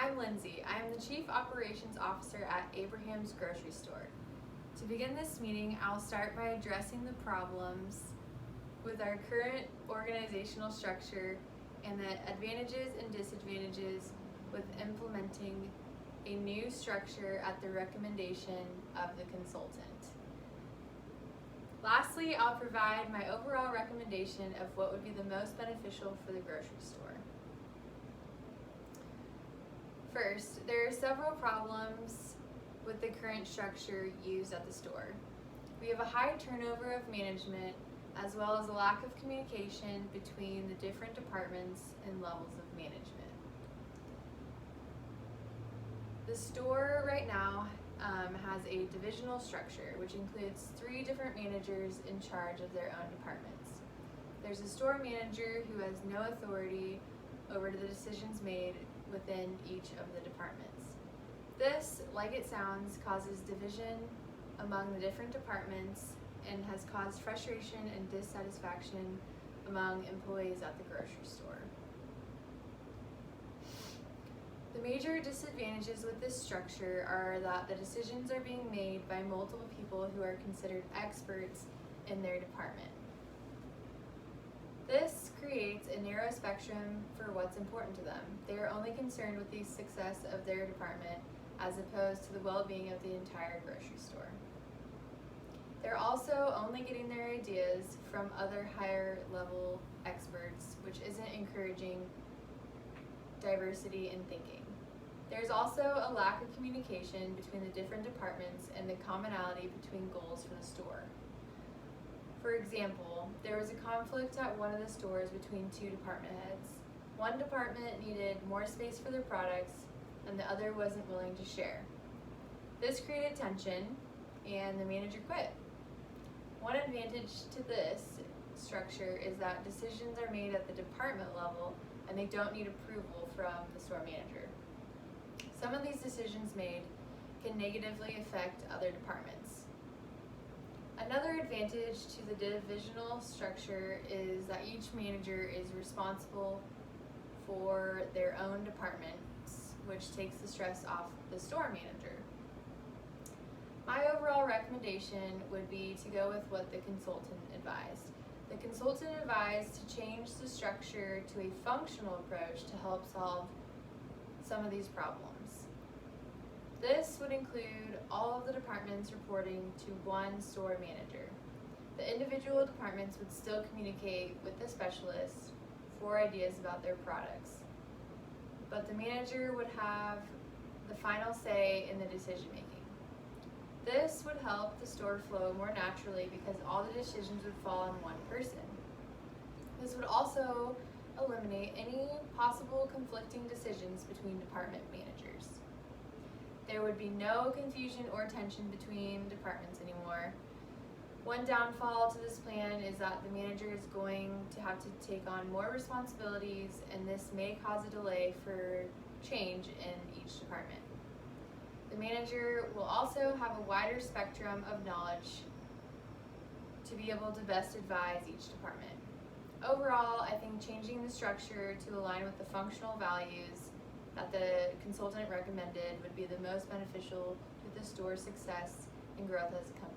I'm Lindsay. I am the Chief Operations Officer at Abraham's Grocery Store. To begin this meeting, I'll start by addressing the problems with our current organizational structure and the advantages and disadvantages with implementing a new structure at the recommendation of the consultant. Lastly, I'll provide my overall recommendation of what would be the most beneficial for the grocery store. First, there are several problems with the current structure used at the store. We have a high turnover of management as well as a lack of communication between the different departments and levels of management. The store right now has a divisional structure, which includes 3 different managers in charge of their own departments. There's a store manager who has no authority over the decisions made within each of the departments. This, like it sounds, causes division among the different departments and has caused frustration and dissatisfaction among employees at the grocery store. The major disadvantages with this structure are that the decisions are being made by multiple people who are considered experts in their department. This creates a narrow spectrum for what's important to them. They are only concerned with the success of their department as opposed to the well-being of the entire grocery store. They're also only getting their ideas from other higher level experts, which isn't encouraging diversity in thinking. There's also a lack of communication between the different departments and the commonality between goals for the store. For example, there was a conflict at one of the stores between 2 department heads. One department needed more space for their products and the other wasn't willing to share. This created tension and the manager quit. One advantage to this structure is that decisions are made at the department level and they don't need approval from the store manager. Some of these decisions made can negatively affect other departments. Another advantage to the divisional structure is that each manager is responsible for their own departments, which takes the stress off the store manager. My overall recommendation would be to go with what the consultant advised. The consultant advised to change the structure to a functional approach to help solve some of these problems. This would include all of the departments reporting to one store manager. The individual departments would still communicate with the specialist for ideas about their products, but the manager would have the final say in the decision making. This would help the store flow more naturally because all the decisions would fall on one person. This would also eliminate any possible conflicting decisions between department managers. There would be no confusion or tension between departments anymore. One downfall to this plan is that the manager is going to have to take on more responsibilities, and this may cause a delay for change in each department. The manager will also have a wider spectrum of knowledge to be able to best advise each department. Overall, I think changing the structure to align with the functional values that the consultant recommended would be the most beneficial to the store's success and growth as a company.